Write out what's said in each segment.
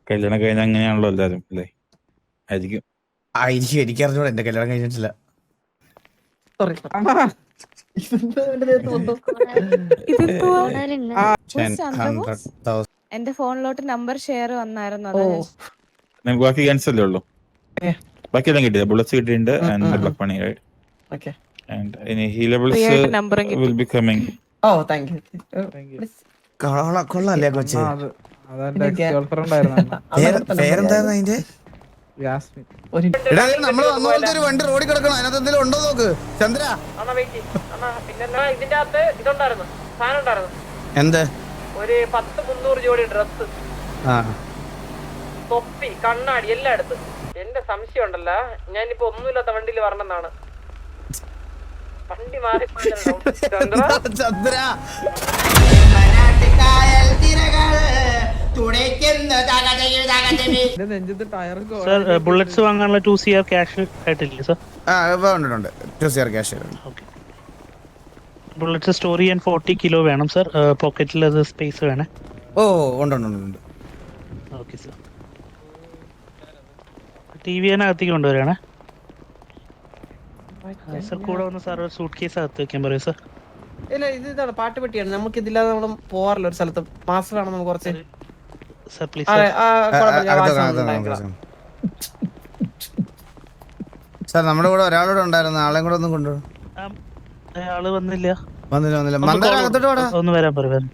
കല്യാണം കഴിഞ്ഞ അങ്ങനെയാണല്ലോ എല്ലാരും അല്ലേ? ആയിരിക്കും. ആയിരിക്കും, എനിക്കറിഞ്ഞൂടാ, എന്റെ കല്യാണം കഴിഞ്ഞിട്ടില്ല. എന്റെ ഫോണിലോട്ട് നമ്പർ ഷെയർ വന്നായിരുന്നു. അതാ ഞാൻ നമുക്ക് ബാക്കി ഗൺസ് അല്ലേ ഉള്ളൂ? ബാക്കിയെല്ലാം കിട്ടിയത് ബുള്ളറ്റ്സ് കിട്ടിയിട്ടുണ്ട് and black money right. Okay. And any healables will be coming. Oh, thank you. കൊള്ളാല്ലേ കൊച്ചേ? പേരെന്തായിരുന്നു അതിന്റെ? എടാ, നമ്മള് വന്ന പോലത്തെ ഒരു വണ്ടി റോഡിൽ കിടക്കണം, അതിനകത്ത് എന്തെങ്കിലും ഉണ്ടോ നോക്ക് ചന്ദ്ര. ഇതിന്റെ അകത്ത് ഇതുണ്ടായിരുന്നു, സാധനം ഉണ്ടായിരുന്നു. എന്ത്? ഒരു 10-300 ജോഡി ഡ്രസ്, ആ തൊപ്പി, കണ്ണാടി എല്ലാം എടുത്ത്. എന്റെ സംശയം ഉണ്ടല്ലോ, ഞാനിപ്പോ ഒന്നുമില്ലാത്ത വണ്ടിയിൽ വരണമെന്നാണ്. വണ്ടി മാറി ചന്ദ്ര ബുള്ളറ്റ്സ് വാങ്ങാനുള്ള 2 CR ക്യാഷ് ആയിട്ടില്ലേ സർ? ഉണ്ട് 2 CR ക്യാഷ്. ബുള്ളറ്റ്സ് സ്റ്റോർ ചെയ്യാൻ 40 കിലോ വേണം സർ. പോക്കറ്റിൽ അത് സ്പേസ് വേണേ. ഓ ഉണ്ട്. Okay sir. TV അകത്തേക്ക് കൊണ്ടുവരാണേ സർ. കൂടെ വന്ന് സാർ ഒരു സൂട്ട് കേസ് അകത്ത് വെക്കാൻ പറയൂ സർ. ഇല്ല, ഇതാണ് പാട്ട് പെട്ടിയാണ്. നമുക്ക് ഇതില്ലാതെ നമ്മൾ പോവാറില്ല ഒരു സ്ഥലത്ത്. മാസ്റ്ററാണ് നമുക്ക് കുറച്ച്. സർ പ്ലീസ് സാർ, നമ്മുടെ കൂടെ ഒരാളൂടെ ഉണ്ടായിരുന്നു, ആളെയും കൂടെ ഒന്നും കൊണ്ടുപോകും. ആള് വന്നില്ല. മന്ദാരം അകത്തോട്ട് വാടാ. ഒന്ന് വരാൻ പറയാം.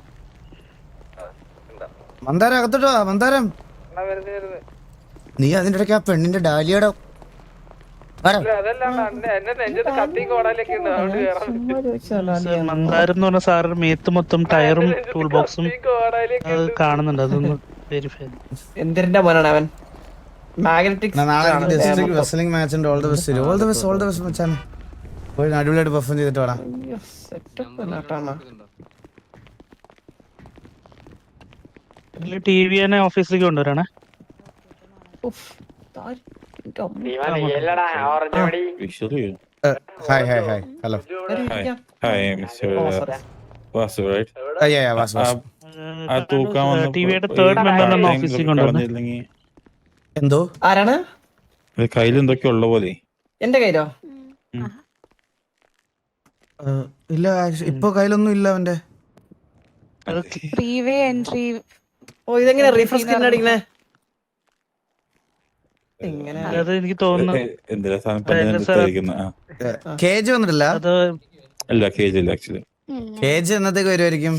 മന്ദാരം അകത്തോട്ട് വാ. മന്ദാരം, നീ അതിന്റെ ഇടയ്ക്ക് ആ പെണ്ണിന്റെ ഡാലിയുടെ മന്ദാരം എന്ന് പറഞ്ഞ സാറിന് മേത്ത് മൊത്തം ടയറും ടൂൾ ബോക്സും കാണുന്നുണ്ട്. അതൊന്ന് വെരിഫൈ. എന്തിന്റെ മോനാണ് അവൻ? മാഗ്നറ്റിക്. നാളെ ഡിസ്ട്രിക്ട് റെസ്ലിംഗ് മാച്ച് ഉണ്ട്. ഓൾ ദി ബെസ്റ്റ് മച്ചാനെ. പോയി അടിപൊളിയായിട്ട് പെർഫോം ചെയ്തിട്ട് വേണം. TV ഓഫീസിലേക്ക് കൊണ്ടുവരാണേ. Hi hello. Hi, Mr. Vasu, right? വാസ്. ആ തൂക്കാൻ വന്ന ടിവിയുടെ തേർഡ് മെമ്പറിനെ ഓഫീസിലേക്ക് കൊണ്ടുവന്നു. എന്തോ ആരാണ്? കയ്യിൽ എന്തൊക്കെ ഉള്ള പോലെ. എന്റെ കയ്യിലോ? ഇല്ല, ഇപ്പൊ കയ്യിലൊന്നും ഇല്ല അവന്റെ. Freeway entry. ഓ, ഇതെങ്ങനെ റീഫ്രഷ് സ്ക്രീൻ അടിക്കണേ? അത് എനിക്ക് തോന്നുന്നു എന്തിനാ സാധനം കേജ് വന്നിട്ടില്ല. അല്ല, കേജ് ഇല്ല ആക്ച്വലി. കേജ് എന്നത്തേക്ക് വരുമായിരിക്കും?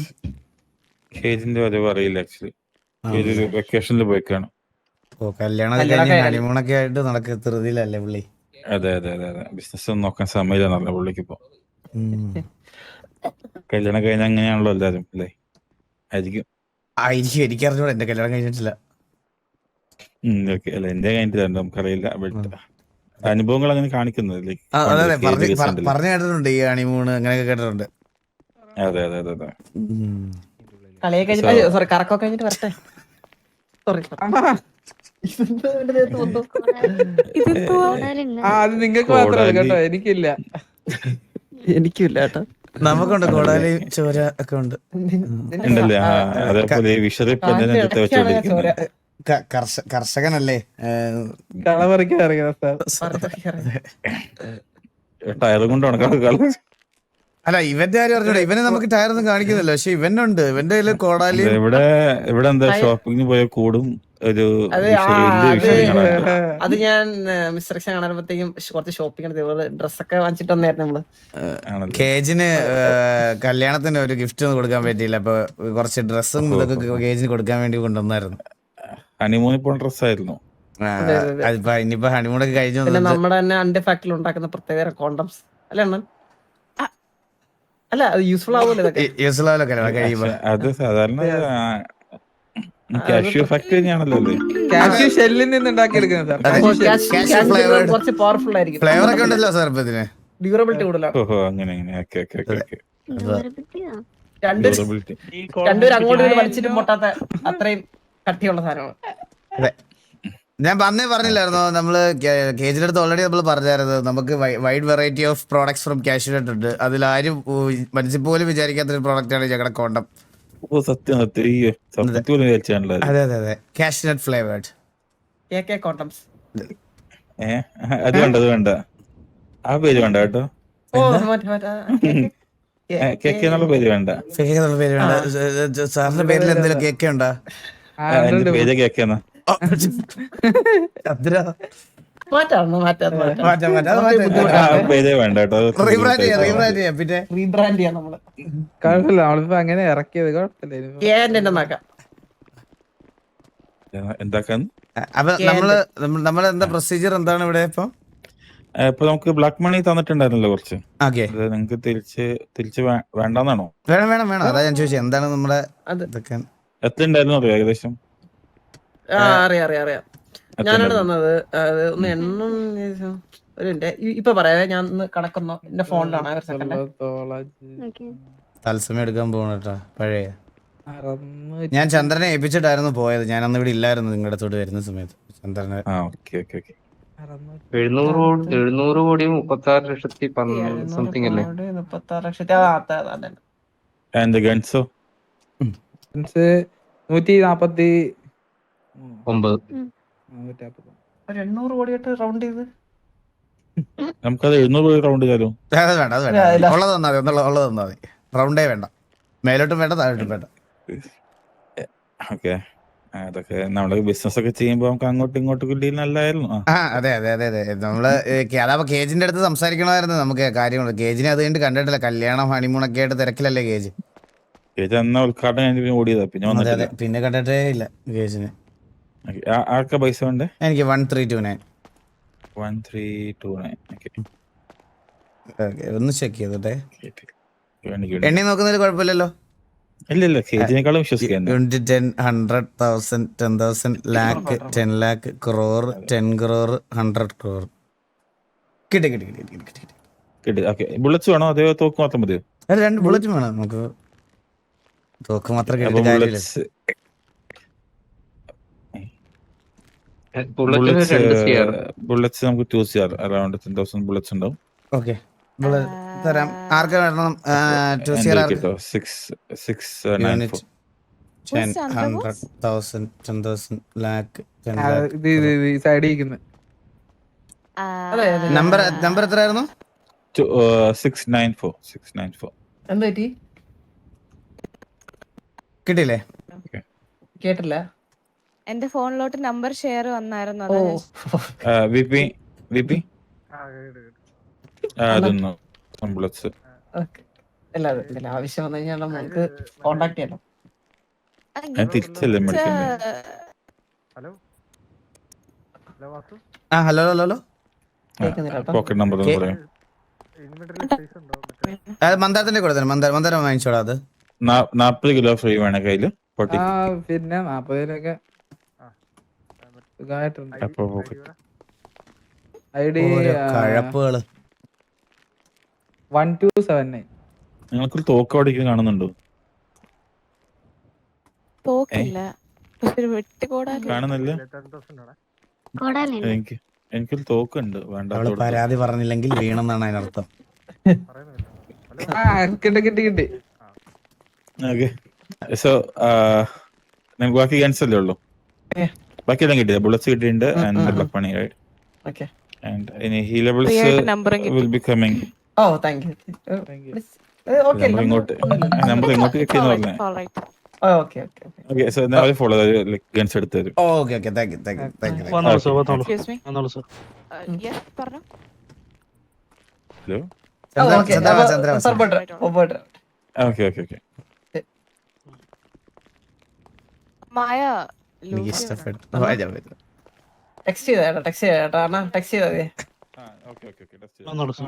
കേജിന്റെ വരവ് അറിയില്ല ആക്ച്വലി. കേജ് വെക്കേഷനിൽ പോയിക്കാണ്. ഓ, കല്യാണം കഴിഞ്ഞ് ഹണിമൂണൊക്കെ ആയിട്ട് നടക്ക ധൃതിയിലല്ലേ പുള്ളി? അതെ. ബിസിനസ് ഒന്നും നോക്കാൻ സമയമില്ല പുള്ളിക്ക് ഇപ്പൊ. കല്യാണം കഴിഞ്ഞ അങ്ങനെയാണല്ലോ എല്ലാരും അല്ലേ? ആയിരിക്കും, എനിക്കറിഞ്ഞൂടാ, എന്റെ കല്യാണം കഴിഞ്ഞിട്ടില്ല. അല്ല, എന്റെ കഴിഞ്ഞിട്ടില്ല, നമുക്കറിയില്ല. അനുഭവങ്ങൾ അങ്ങനെ കാണിക്കുന്നത് പറഞ്ഞു കേട്ടിട്ടുണ്ട്, ഈ ഹണിമൂണ് അങ്ങനെയൊക്കെ കേട്ടിട്ടുണ്ട്. അതെ. കളിയെ കഴിഞ്ഞിട്ട് സോറി, കറക്കൊക്കെ കഴിഞ്ഞിട്ട് വരട്ടെ. സോറി. അത് നിങ്ങൾക്ക് മാത്രമല്ല കേട്ടോ, എനിക്കില്ല. എനിക്കില്ല കേട്ടോ. നമുക്കുണ്ട്, കോടാലി ചോര ഒക്കെ ഉണ്ട്. ഉണ്ടല്ലേ? അതേപോലെ വിഷറി കർഷകനല്ലേ? കളപറിക്കാൻ അറിയാം. ടയറും കൊണ്ടാണ്. അല്ല, ഇവന്റെ കാര്യം പറഞ്ഞോ. ഇവനെ നമുക്ക് ടയർ ഒന്നും കാണിക്കുന്നില്ല, പക്ഷെ ഇവനുണ്ട്. ഇവന്റെ കയ്യില് കോടാലി. ഇവിടെ എന്താ ഷോപ്പിങ്ങിന് പോയ കൂടും ഒരു. അത് ഞാൻ മിസ്റ്റർ കാണുമ്പോഴത്തേക്കും കുറച്ച് ഷോപ്പിംഗ് ഡ്രസ്സൊക്കെ വാങ്ങിച്ചിട്ട് വന്നായിരുന്നു നമ്മള്. കേജിന് കല്യാണത്തിന് ഒരു ഗിഫ്റ്റ് ഒന്നും കൊടുക്കാൻ പറ്റിയില്ല, അപ്പൊ കുറച്ച് ഡ്രസ്സും ഇതൊക്കെ കേജിന് കൊടുക്കാൻ വേണ്ടി കൊണ്ടുവന്നായിരുന്നു. ഹണിമൂണിൽ പോയ ഡ്രസ്സായിരുന്നു. ഇനിയിപ്പോ ഹണിമൂണൊക്കെ കഴിഞ്ഞു. നമ്മുടെ തന്നെ അണ്ടി ഫാക്ടറിയിൽ ഉണ്ടാക്കുന്ന പ്രത്യേക കോണ്ടംസ് അല്ലേ അണ്ണൻ? അല്ല, അത് യൂസ്ഫുൾ ആവുമല്ലോ. യൂസ്ഫുൾ ആവല്ലോ കല്യാണം കഴിയുമ്പോ. അത് സാധാരണ കാഷ്യൂ ഫാക്ടറി തന്നെയാണല്ലോ. കാഷ്യൂ ഷെല്ലിൽ നിന്ന് ഉണ്ടാക്കിയെടുക്കുന്നത്. കുറച്ച് പവർഫുൾ ആയിരിക്കും. ഫ്ലേവർ ഒക്കെ ഉണ്ടല്ലോ സാർ ഇപ്പൊ ഇതിന്. ഡ്യൂറബിലിറ്റി കൂടുതലാണ്. ഓഹോ, അങ്ങനെ. രണ്ടുപേരും അങ്ങോട്ട് വലിച്ചിട്ട് പൊട്ടാത്ത അത്രയും കട്ടിയുള്ള സാധനമാണ്. ഞാൻ പറഞ്ഞില്ലായിരുന്നോ, നമ്മള് കേജിലെടുത്ത് ഓൾറെഡി നമ്മൾ പറഞ്ഞായിരുന്നു, നമുക്ക് wide variety of products from cashew nut ഉണ്ട്. അതിലാരും മനസ്സിൽ പോലും വിചാരിക്കാത്തൊരു പ്രോഡക്റ്റ് ആണ് ഞങ്ങളുടെ കോണ്ടം. ഓ സത്യം സത്യം അയ്യോ സത്യത്തിൽ പോലും വിചാരിച്ചാണല്ലോ അത്. അതെ അതെ അതെ കാഷ്നട്ട് ഫ്ലേവേർഡ്. കോട്ടംസ്. അത് വേണ്ട അത് വേണ്ട, ആ പേര് വേണ്ട കേട്ടോ. കേക്ക് എന്നുള്ള പേര് വേണ്ട. കേക്ക് എന്നുള്ള പേര് വേണ്ട. സാറിന്റെ പേരിൽ എന്തെങ്കിലും കേക്ക് ഉണ്ടോ? എന്റെ പേര് കേക്കെന്നാ. ചന്ദ്ര മാറ്റാം മാറ്റാം മാറ്റാം. പേര് വേണ്ട കേട്ടോ. റീബ്രാൻഡ് ചെയ്യാം പിന്നെ റീബ്രാൻഡ് ചെയ്യാം നമ്മള്. കുഴപ്പമില്ല, നമ്മളിപ്പോ അങ്ങനെ ഇറക്കിയത് കുഴപ്പമില്ല. എന്താക്കാന്ന് അപ്പൊ നമ്മള് എന്താ പ്രൊസീജിയർ എന്താണ് ഇവിടെ ഇപ്പൊ? ഇപ്പൊ നമുക്ക് ബ്ലാക്ക് മണി തന്നിട്ടുണ്ടായിരുന്നല്ലോ കുറച്ച്. ഓക്കെ അത് നിങ്ങക്ക് തിരിച്ച് വേണ്ടെന്നാണോ? വേണം അതാ ഞാൻ ചോദിച്ചത് എന്താണ് നമ്മുടെ ഇതൊക്കെ. എത്ര ഉണ്ടായിരുന്നു അറിയോ ഏകദേശം? അറിയാം. ഞാനാണ് തന്നത്. അത് ഒന്ന് എണ്ണം ഒരു മിനിറ്റ് ഇപ്പൊ പറയാവേ. ഞാൻ ഒന്ന് കണക്കൊന്നോ എന്റെ ഫോണിലാണ്. ഒരു സെക്കൻഡ്. തത്സമയം എടുക്കാൻ പോകണട്ടാ പഴയ. ഞാൻ ചന്ദ്രനെ ഏൽപ്പിച്ചിട്ടായിരുന്നു പോയത്. ഞാൻ അന്ന് ഇവിടെ ഇല്ലായിരുന്നു നിങ്ങളുടെ അടുത്തോട്ട് വരുന്ന സമയത്ത്. ചന്ദ്രനെ 700 കോടി 36 ലക്ഷത്തി സംതിങ് അല്ലേ? 36 ലക്ഷത്തി. And the guns? 149. 800 കോടിയായിട്ട് റൗണ്ട് ചെയ്ത് നമുക്കത് 700 റൗണ്ട് ചെയ്താലോ? അത് വേണ്ട ഉള്ളത് തന്നാ മതി. റൗണ്ടേ വേണ്ട, മേലോട്ടും വേണ്ട താഴോട്ടും വേണ്ട. ഓക്കെ, അതൊക്കെ നമ്മള് ബിസിനസ് ഒക്കെ ചെയ്യുമ്പോ നമുക്ക് അങ്ങോട്ടും ഇങ്ങോട്ടും ഡീൽ നല്ലായിരുന്നു. അതെ നമ്മള് അതാ കേജിന്റെ അടുത്ത് സംസാരിക്കണമായിരുന്നു നമുക്ക് കാര്യങ്ങൾ. കേജിനെ അത് കഴിഞ്ഞിട്ട് കണ്ടിട്ടില്ല. കല്യാണം ഹണിമൂണൊക്കെ ആയിട്ട് തിരക്കിലല്ലേ കേജ്. അന്ന് ഉദ്ഘാടനം കഴിഞ്ഞ് ഓടിയതാ, പിന്നെ വന്നിട്ടില്ല. പിന്നെ കണ്ടിട്ടേ ഇല്ല കേജിന്. ആർക്കാ പൈസ വേണ്ടേ? എനിക്ക് 1329. 1329. ഒന്ന് ചെക്ക് ചെയ്തോട്ടെ. എണ്ണി നോക്കുന്നതിൽ കുഴപ്പമില്ലല്ലോ. ഇല്ല കേജിനേക്കാളും വിശ്വസിക്കാൻ. 10, 100,000, 10,000, lakh, 10 lakh, crore, 10 crore, 100 crore. കിട്ടി. ഓക്കെ, ബുള്ളറ്റ്സ് വേണോ അതോ തോക്ക് മാത്രം മതിയോ? അത് 2 ബുള്ളറ്റും വേണം നമുക്ക്. തോക്ക് മാത്രം കിട്ടിയിട്ട് കാര്യമില്ല. ബുള്ളറ്റ്സ് നമുക്ക് 2 CR അറൗണ്ട് 10,000 ബുള്ളറ്റ്സ് ഉണ്ടാവും. ഓക്കെ, തരാം. ആർക്ക് വേണം? 2 CR ആർക്ക്? 694. 10, 100,000, 10,000, lakh, 10 lakh. നമ്പർ എത്രയായിരുന്നു? 694. എന്താ പറ്റി? കിട്ടിയില്ലേ? കേട്ടില്ല. എന്റെ ഫോണിലോട്ട് നമ്പർ ഷെയർ വന്നായിരുന്നു. അതാ ഞാൻ വിപി അതൊന്നും ബുള്ളറ്റ്സ് ആവശ്യം വന്നു കഴിഞ്ഞാൽ നമുക്ക് കോണ്ടാക്ട് ചെയ്യാലോ. തിരിച്ചല്ലേ മേടിക്കണ്ടേ? ഹലോ പോക്കറ്റ് നമ്പർ ഒന്ന് പറയാം. മന്ദാരത്തിന്റെ കൂടെ തന്നെ മന്ദാരം വാങ്ങിച്ചോടാ. അത് 40 കിലോ ഫ്രീ വേണേ കയ്യില്. പിന്നെ 40 കഴപ്പുകള്. 1279. നിങ്ങൾക്കൊരു തോക്ക് അടിക്കാൻ കാണുന്നുണ്ടോ? തോക്കില്ല, കാണുന്നില്ല. എനിക്കൊരു തോക്കുണ്ട്. അവള് പരാതി പറഞ്ഞില്ലെങ്കിൽ വീണെന്നാണ് അതിനർത്ഥം. കിട്ടി. ഓക്കെ, സോ നമുക്ക് ബാക്കി ഗൺസ് അല്ലേ ഉള്ളൂ? ബാക്കിയെല്ലാം കിട്ടിയത് ബുള്ളറ്റ്സ് കിട്ടിയിട്ടുണ്ട്. And black money right. Okay. And any healables will be coming. Oh, thank you. Okay. Number ഇങ്ങോട്ട് കിട്ടിയെന്ന് പറഞ്ഞേ. Okay. Okay, so now I follow the guns എടുത്ത് തരും. Okay thank you. വന്നോളൂ സർ. പറഞ്ഞോ. ഹലോ. ഓക്കെ. മായ എനിക്ക് ഇഷ്ടപ്പെട്ടു. ടെക്സ്റ്റ് ചെയ്തേട്ടാ അണ്ണാ. Text ചെയ്തേ. വന്നോളൂ സർ.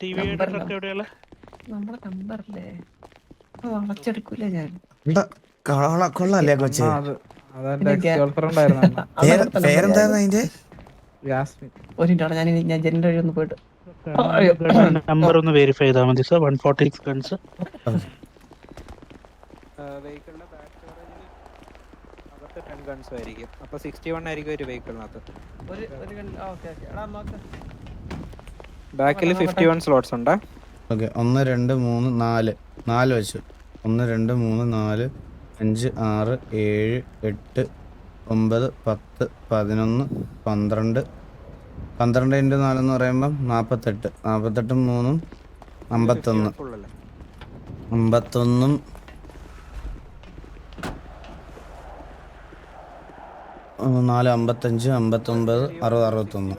ടിവിയുടെ ട്രക്ക് എവിടെയുള്ള? നമ്മുടെ നമ്പറല്ലേ വളച്ചെടുക്കൂല ഞാൻ. കൊള്ളാല്ലേ കൊച്ചേ? പേരെന്തായിരുന്നു അതിന്റെ? ഞാൻ ജനറൽ വഴി ഒന്ന് പോയിട്ട് നമ്പർ ഒന്ന് വെരിഫൈ ചെയ്താൽ മതി സർ. 146 ഗൺസ്. വെഹിക്കിളിന്റെ ബാക്ക് സ്റ്റോറേജിൽ അകത്ത് 10 ഗൺസ് ആയിരിക്കും. അപ്പൊ 61 ആയിരിക്കും ഒരു വെഹിക്കിളിനകത്ത്. ബാക്കിൽ 51 സ്ലോട്ട്സ് ഉണ്ട്. ഓക്കെ, 1 2 3 4 4 വെച്ചു. 1 2 3 4 5 6 7 8 9 10 11 12 12 × 4 എന്ന് പറയുമ്പം 48. 48 3 51. 51 4 55 59 60 61.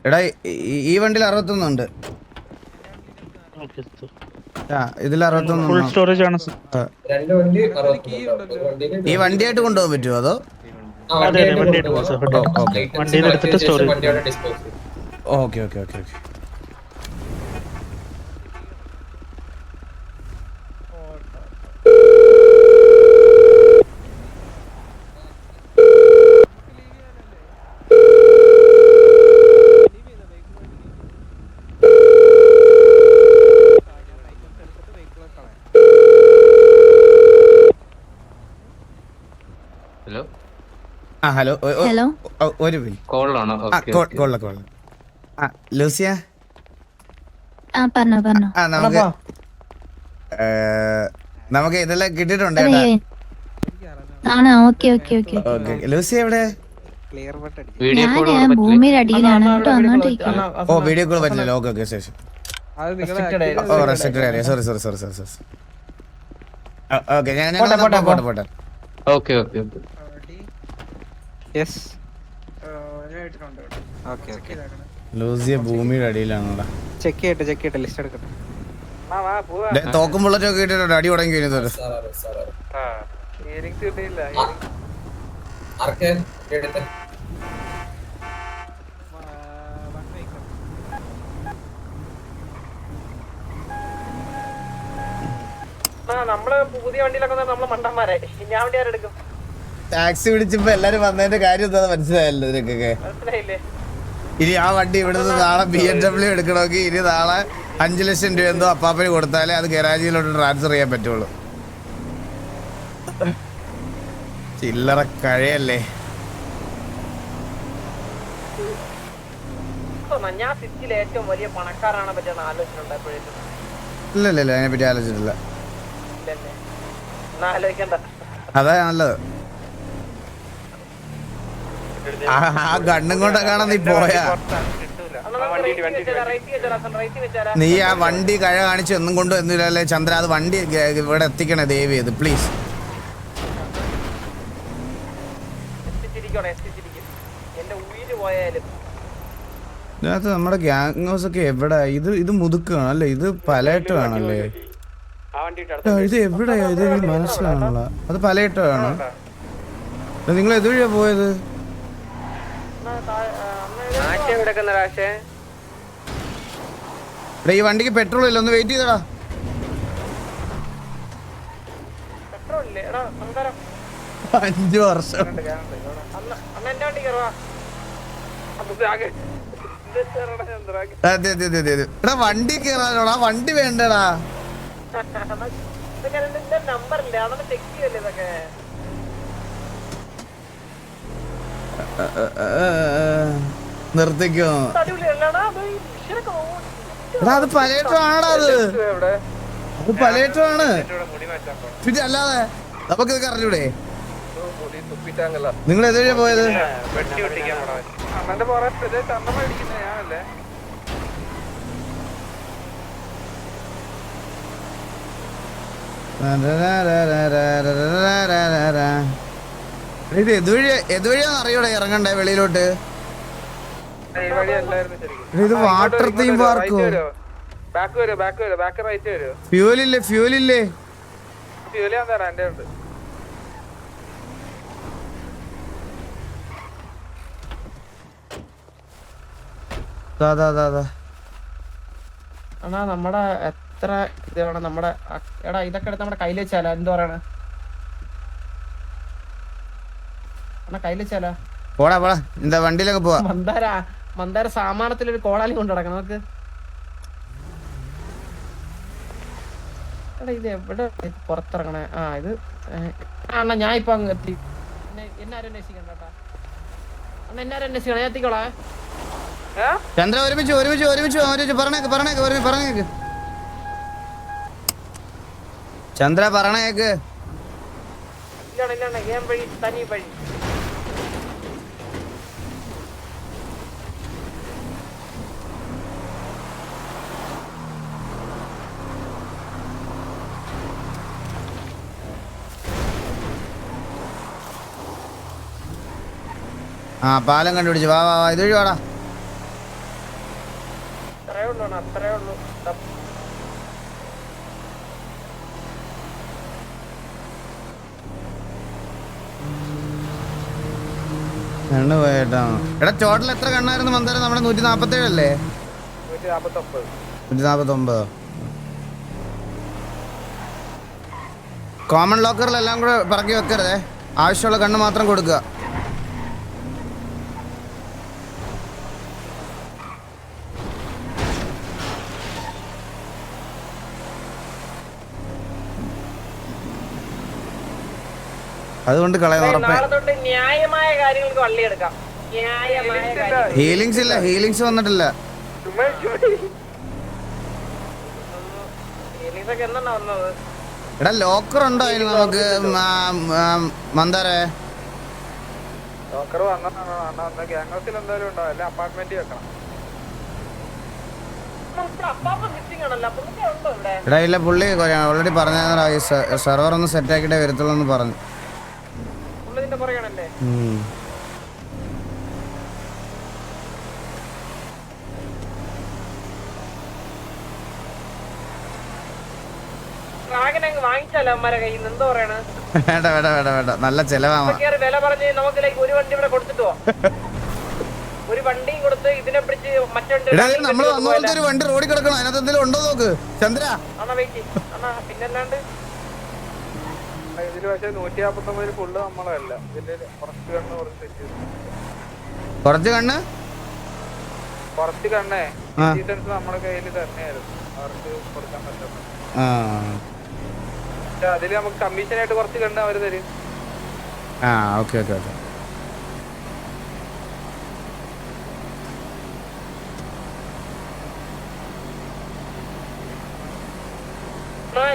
എടാ ഈ വണ്ടിയിൽ 61 ഉണ്ട്. ഇതിൽ 61 ഫുൾ സ്റ്റോറേജ് ആണ് sir. ഈ വണ്ടിയായിട്ട് കൊണ്ടുപോകാൻ പറ്റുമോ അതോ? അതെ വണ്ടിയായിട്ട് പോകും സാർ. വണ്ടിയിൽ എടുത്തിട്ട് storage. Okay okay okay okay. Hello hello hello ഒരു മിനിറ്റ്. കോളാണോ? കൊള്ള ലൂസിയ പറഞ്ഞോ നമുക്ക് ഇതെല്ലാം കിട്ടിയിട്ടുണ്ട്. ആണോ? ഓക്കെ ലൂസിയ എവിടെ? വീഡിയോ കോൾ ഞാൻ ഭൂമിയുടെ അടിയിലാണ് കേട്ടോ, അങ്ങോട്ടേക്ക്. ഓ വീഡിയോ കോൾ പറ്റില്ല. ഓക്കെ ഓക്കെ ശരി. ഓ റെസ്ട്രിക്റ്റഡ് ഏരിയ. സോറി. ഓക്കെ ഞാൻ പോട്ടെ. Okay okay okay. ലൂസിയ ഭൂമിയുടെ അടിയിലാണോടാ. ചെക്ക് ചെയ്യട്ടെ ലിസ്റ്റ് എടുക്കട്ടെ. തോക്കും ബുള്ളറ്റൊക്കെ കിട്ടിയിട്ടുണ്ട്. അടി തുടങ്ങി കഴിഞ്ഞത്. നമ്മള് പുതിയ വണ്ടിയിലൊക്കെ നമ്മള് മണ്ടന്മാരായി. ഞാൻ വണ്ടി ആരെടുക്കും? ടാക്സി പിടിച്ചപ്പോ എല്ലാരും വന്നതിന്റെ കാര്യം എന്താ മനസ്സിലായല്ലോ നിനക്കൊക്കെ. മനസ്സിലായില്ലേ? ഇനി ആ വണ്ടി ഇവിടുന്ന് നാളെ BMW എടുക്കണമെങ്കിൽ ഇനി നാളെ 5 ലക്ഷം രൂപ എന്തോ അപ്പാപ്പന് കൊടുത്താലേ അത് ഗരാജിലോട്ട് ട്രാൻസ്ഫർ ചെയ്യാൻ പറ്റുള്ളൂ. ചില്ലറ കഴിയല്ലേ. ഞാൻ സിറ്റിയിലെ ഏറ്റവും വലിയ പണക്കാരാണ് പറ്റിയാണ് ആലോചിച്ചിട്ടുണ്ടായപ്പോഴേക്കും. ഇല്ല അതിനെപ്പറ്റി ആലോചിച്ചിട്ടില്ല. ആലോചിക്കണ്ട. അതാ നല്ലത്. ആ ഗണ്ണും കൊണ്ടൊക്കെയാണ് നീ പോയാ. നീ ആ വണ്ടി കഴ കാണിച്ച് ഒന്നും കൊണ്ടു എന്നില്ലല്ലേ ചന്ദ്ര. അത് വണ്ടി ഇവിടെ എത്തിക്കണേ ദയവ് ചെയ്ത് പ്ലീസ്. എന്റെ ഉയിര് പോയാലും ഇതിനകത്ത് നമ്മുടെ ഗ്യാങ് ഹൗസ് ഒക്കെ എവിടെ? ഇത് മുതുക്കാണ് അല്ലേ? ഇത് പലയട്ടമാണല്ലേ? ഇത് എവിടെയാ? ഇത് എനിക്ക് മനസ്സിലാണല്ലോ. അത് പലയട്ടമാണ്. നിങ്ങൾ എതുവഴിയാ പോയത്? ഈ വണ്ടിക്ക് പെട്രോൾ ഇല്ല. ഒന്ന് വെയിറ്റ് ചെയ്തടാ. പെട്രോൾ ഇല്ലേ? എടാ 5 വർഷം. അണ്ണ എന്റെ വണ്ടി കയറുവാ. അതെ എടാ വണ്ടി കയറാനോടാ. വണ്ടി വേണ്ടടാ. നമ്പറില്ലേ? അതൊന്ന് ചെക്ക് ചെയ്യല്ലേ ഇതൊക്കെ? നിർത്തിക്കോ. അടിപൊളിയല്ലടാ അത്. എടാ അത് പലയറ്റമാണടാ. അത് പലയറ്റമാണ്. പിന്നെ അല്ലാതെ നമുക്ക് ഇതൊക്കെ അറിഞ്ഞൂടെ? നിങ്ങൾ എതുവഴിയാ പോയത്? ഇത് എതുവഴിയാന്ന് അറിയൂടെ ഇറങ്ങണ്ടേ വെളിയിലോട്ട്? ഇത് വാട്ടർ തീം പാർക്കോ? ഫ്യൂലില്ലേ? അണ്ണാ നമ്മടെ എത്ര ഇതാണ് നമ്മടെ? എടാ ഇതൊക്കെ എടുത്ത് നമ്മുടെ കയ്യിൽ വെച്ചാലോ? എന്ത് പറയണ അണ്ണാ? കയ്യിൽ വെച്ചാലോ? പോടാ എന്താ വണ്ടിയിലൊക്കെ പോവാ. മന്ദാര സാമാനത്തിലൊരു കോടാലി കൊണ്ടു നടക്കണം നമുക്ക്. എടാ ഇത് എവിടെ പുറത്തിറങ്ങണേ? ഇത് അണ്ണാ ഞാൻ ഇപ്പൊ അങ്ങ് എത്തി. എന്നെ ആരും അന്വേഷിക്കണ്ട കേട്ടാ. അണ്ണാ എന്നെ ആരും അന്വേഷിക്കണം. ഞാൻ എത്തിക്കോളാം. ചന്ദ്ര ഒരുമിച്ച് പറഞ്ഞേക്ക് ചന്ദ്ര പറഞ്ഞേക്ക്. ഇല്ലാണ് ഗെയിം വഴി തനി വഴി. ആ പാലം കണ്ടുപിടിച്ചു. വാ ഇതുവഴി വാടാ. അത്രേ ഉള്ളൂ. കണ്ണ് പോയിട്ടാ. എടാ ടോട്ടൽ എത്ര കണ്ണായിരുന്നു മന്ദാരം? നമ്മുടെ 147 അല്ലേ? 149. കോമൺ ലോക്കറിലെല്ലാം കൂടെ പറക്കി വെക്കരുതേ. ആവശ്യമുള്ള കണ്ണ് മാത്രം കൊടുക്കുക. അതുകൊണ്ട് കളയാൻ ഉറപ്പേ. ന്യായമായ കാര്യങ്ങൾക്ക് വള്ളി എടുക്കാം. ഹീലിങ്സ് ഇല്ല, ഹീലിങ്സ് വന്നിട്ടില്ല. എടാ ലോക്കർ ഉണ്ടോ അതിന് നമുക്ക് മന്ദാരേ? ലോക്കർ ഗ്യാങ്സിൽ എന്തായാലും ഉണ്ടാവും, അല്ലെ അപ്പാർട്ട്മെന്റ് വെക്കണം. എടാ ഇല്ല, പുള്ളി ഓൾറെഡി പറഞ്ഞ സെർവർ ഒന്ന് സെറ്റ് ആക്കിയിട്ടേ വരത്തുള്ളൂ എന്ന് പറഞ്ഞു. വേണ്ട നല്ല ചെലവാണ്. വില പറഞ്ഞ് നമുക്ക് ഒരു വണ്ടി ഇവിടെ കൊടുത്തിട്ട് പോവാം. ഒരു വണ്ടിയും കൊടുത്ത് ഇതിനെ പിടിച്ച് നമ്മൾ വന്നോളത്തെ ഒരു വണ്ടി റോഡിൽ കിടക്കണം. അതിനകത്ത് എന്തെങ്കിലും ഉണ്ടോ നോക്ക് ചന്ദ്ര. പിന്നല്ലാണ്ട് ഇതില് പക്ഷെ 159 ഫുള്ള് നമ്മളല്ല. ഇതില് കുറച്ച് കണ്ണേ സീസൺസ് നമ്മുടെ കയ്യിൽ തന്നെയായിരുന്നു. അവർക്ക് കൊടുക്കാൻ പറ്റും. അതില് നമുക്ക് കമ്മീഷനായിട്ട് കുറച്ച് കണ്ണ് അവര് തരും. ഓക്കെ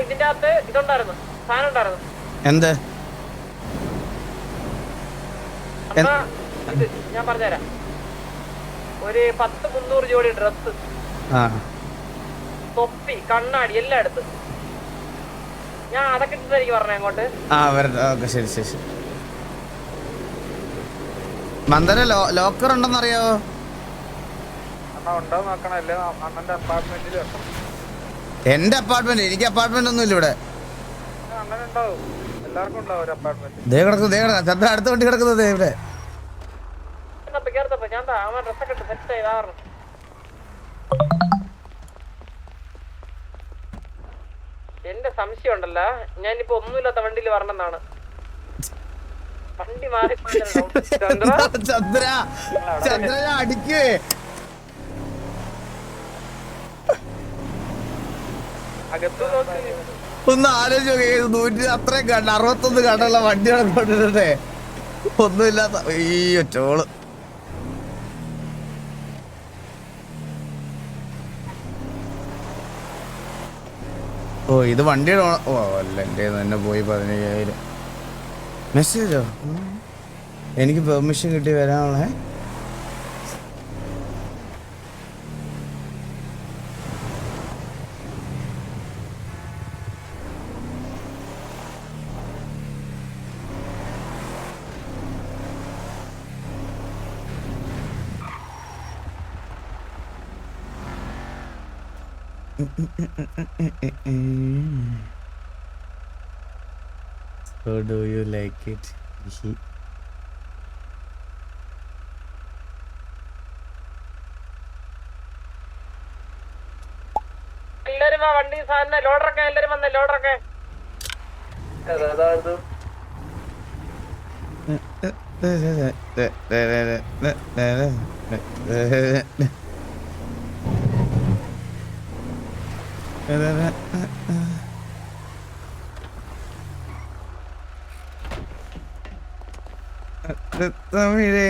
ഇതിന്റെ അകത്ത് ഇതുണ്ടായിരുന്നു, സാധനം ഉണ്ടായിരുന്നു. എന്ത്? ഇത് ഞാൻ പറഞ്ഞുതരാം. ഒരു 10-300 ജോഡി ഡ്രസ്, തൊപ്പി, കണ്ണാടി എല്ലാം എടുത്ത് ഞാൻ അതൊക്കെ ഇട്ടിട്ടായിരിക്കും പറഞ്ഞേ അങ്ങോട്ട്. ശരി. മന്ദര ലോക്കർ ഉണ്ടെന്നറിയാവോ? ഉണ്ടോ നോക്കണം, അല്ലേ അണ്ണന്റെ അപ്പാർട്ട്മെന്റിൽ വെക്കണം. എന്റെ അപ്പാർട്ട്മെന്റ്? എനിക്ക് അപ്പാർട്ട്മെന്റ് ഒന്നും ഇല്ല ഇവിടെ. അണ്ണനുണ്ടാവും, എല്ലാവർക്കും ഉണ്ടാവും ഒരു അപ്പാർട്ട്മെന്റ്. ദേ കിടക്കുന്നു ചന്ദ്ര, അടുത്ത വണ്ടി കിടക്കുന്നത് ഇവിടെ. ഞാൻ ഡ്രസ്സൊക്കെ ഇട്ട് സെറ്റ് ചെയ്താ പറഞ്ഞു. എന്റെ സംശയം ഉണ്ടല്ലോ, ഞാനിപ്പോ ഒന്നുമില്ലാത്ത വണ്ടിയിൽ വരണമെന്നാണ്. വണ്ടി മാറി ചന്ദ്ര അടിക്കേ. ഒന്ന് ആലോചിച്ച് അത്രയും കണ്ട 61 കണ്ടുള്ള വണ്ടികളെ കൊണ്ടിട്ടേ ഒന്നുമില്ലാത്ത ഈ ചോള്. ഇത് വണ്ടിയുടെ അല്ല, എൻ്റെ തന്നെ പോയി 15,000. മെസ്സേജോ? എനിക്ക് പെർമിഷൻ കിട്ടി വരാനുള്ളേ. So do you like it? എല്ലാരും ആ വണ്ടി സാധനം ലോഡറൊക്കെ എല്ലാരും വന്നേ, ലോഡറൊക്കെ തമിഴേ